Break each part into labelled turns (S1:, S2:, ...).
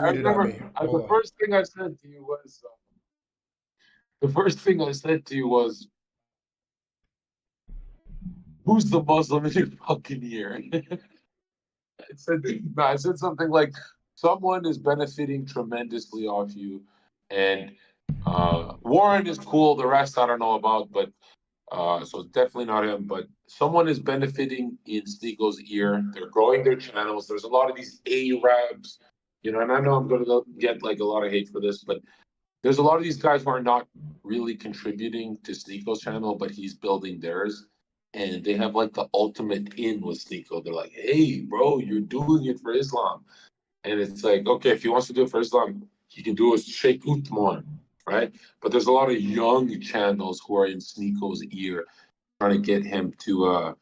S1: I
S2: tweeted at
S1: remember
S2: me. Hold
S1: the
S2: on.
S1: first thing I said to you was the first thing I said to you was, "Who's the Muslim in your fucking ear?" I said, no, I said something like, "Someone is benefiting tremendously off you," and Warren is cool. The rest I don't know about, but so it's definitely not him. But someone is benefiting in Sneako's ear. They're growing their channels. There's a lot of these Arabs, and I know I'm going to get like a lot of hate for this, but there's a lot of these guys who are not really contributing to Sneako's channel, but he's building theirs. And they have like the ultimate in with Sneako. They're like, "Hey, bro, you're doing it for Islam." And it's like, okay, if he wants to do it for Islam, he can do it with Sheikh Utman, right? But there's a lot of young channels who are in Sneako's ear trying to get him to,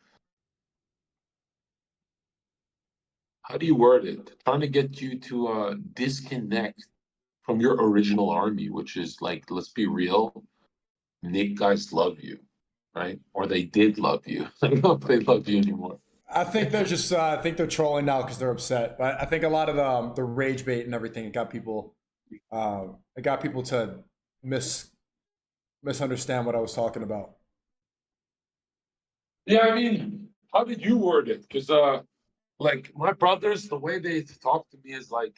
S1: how do you word it? Trying to get you to disconnect from your original army, which is like, let's be real, Nick guys love you, right? Or they did love you. I don't know if they love you anymore.
S2: I think they're just. I think they're trolling now because they're upset. But I think a lot of the rage bait and everything it got people. It got people to misunderstand what I was talking about.
S1: Yeah, I mean, how did you word it? Because like my brothers, the way they talk to me is like,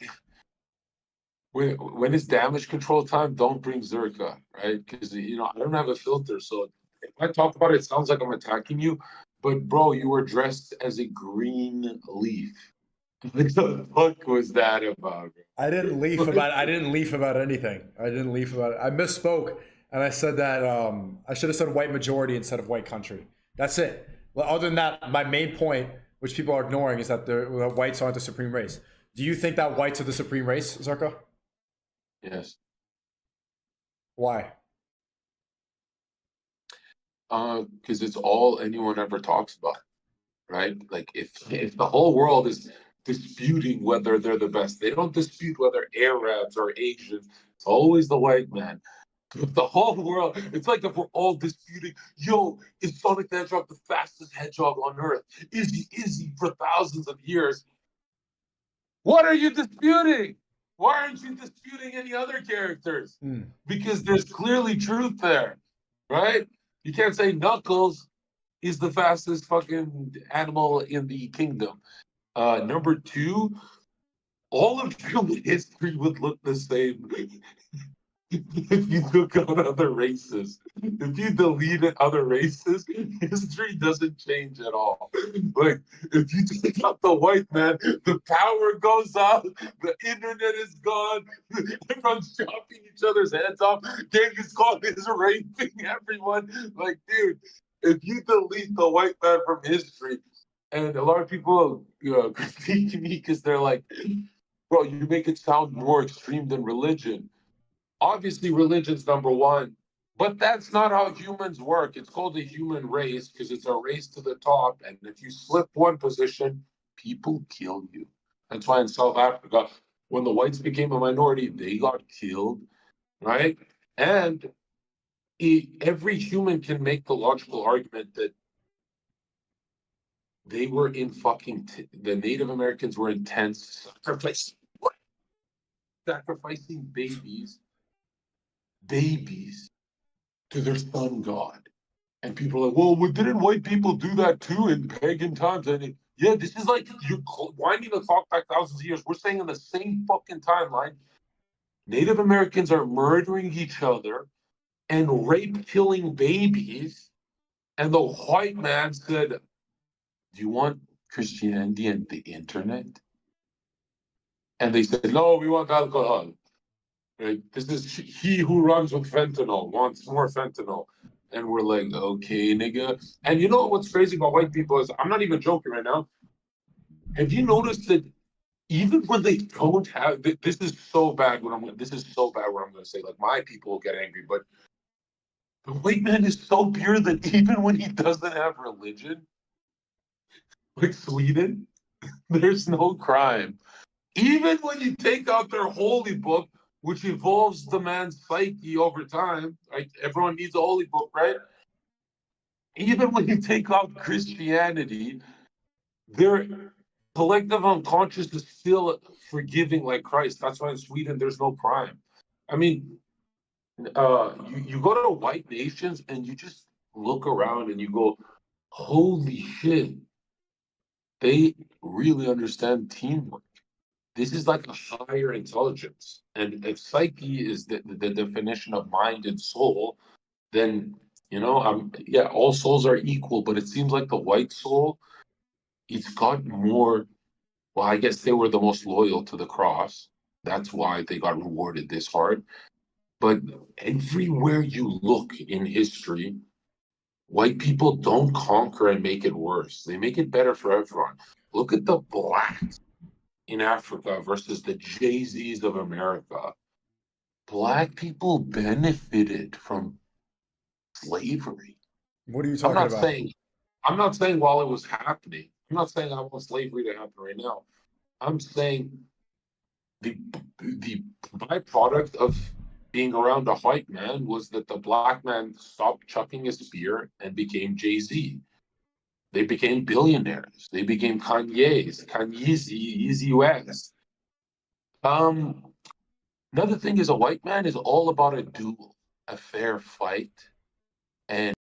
S1: when it's damage control time, don't bring Zherka, right? Because I don't have a filter, so if I talk about it, it sounds like I'm attacking you. But bro, you were dressed as a green leaf. Like the fuck was that about? Bro?
S2: I didn't leaf about anything. I didn't leaf about it. I misspoke and I said that I should have said white majority instead of white country. That's it. Well, other than that, my main point, which people are ignoring, is that the whites aren't the supreme race. Do you think that whites are the supreme race, Zarka?
S1: Yes.
S2: Why?
S1: Because it's all anyone ever talks about, right? Like if the whole world is disputing whether they're the best, they don't dispute whether Arabs or Asians. It's always the white man. If the whole world, it's like if we're all disputing, yo, is Sonic the Hedgehog the fastest hedgehog on Earth? Is he for thousands of years? What are you disputing? Why aren't you disputing any other characters?
S2: Mm.
S1: Because there's clearly truth there, right? You can't say Knuckles is the fastest fucking animal in the kingdom. Number two, all of human history would look the same if you took out other races. If you deleted other races, history doesn't change at all. Like, if you take out the white man, the power goes out, the internet is gone, everyone's chopping each other's heads off, Genghis Khan is raping everyone. Like, dude, if you delete the white man from history, and a lot of people critique me because they're like, "Bro, you make it sound more extreme than religion." Obviously, religion's number one, but that's not how humans work. It's called the human race because it's a race to the top. And if you slip one position, people kill you. That's why in South Africa, when the whites became a minority, they got killed, right? And every human can make the logical argument that they were in fucking, the Native Americans were in tents sacrificing babies to their sun god. And people are like, well, didn't white people do that too in pagan times? And yeah, this is like you're winding the clock back thousands of years. We're saying in the same fucking timeline, Native Americans are murdering each other and rape killing babies. And the white man said, "Do you want Christianity and the internet?" And they said, "No, we want alcohol." Right? This is he who runs with fentanyl wants more fentanyl. And we're like, okay, nigga. And you know what's crazy about white people is I'm not even joking right now. Have you noticed that even when they don't have this is so bad this is so bad what I'm gonna say. Like my people will get angry, but the white man is so pure that even when he doesn't have religion, like Sweden, there's no crime. Even when you take out their holy book, which evolves the man's psyche over time, right? Everyone needs a holy book, right? Even when you take out Christianity, there collective unconscious is still forgiving like Christ. That's why in Sweden there's no crime. I mean, you go to white nations and you just look around and you go, holy shit, they really understand teamwork. This is like a higher intelligence. And if psyche is the definition of mind and soul, then yeah, all souls are equal, but it seems like the white soul, it's got more. Well, I guess they were the most loyal to the cross. That's why they got rewarded this hard. But everywhere you look in history, white people don't conquer and make it worse. They make it better for everyone. Look at the blacks in Africa versus the Jay-Z's of America. Black people benefited from slavery.
S2: What are you
S1: I'm
S2: talking
S1: not
S2: about?
S1: saying I'm not saying while it was happening. I'm not saying I want slavery to happen right now. I'm saying the the byproduct of being around a white man was that the black man stopped chucking his spear and became Jay-Z. They became billionaires. They became Kanye's, Yeezy West. Um, Another thing is a white man is all about a duel, a fair fight, and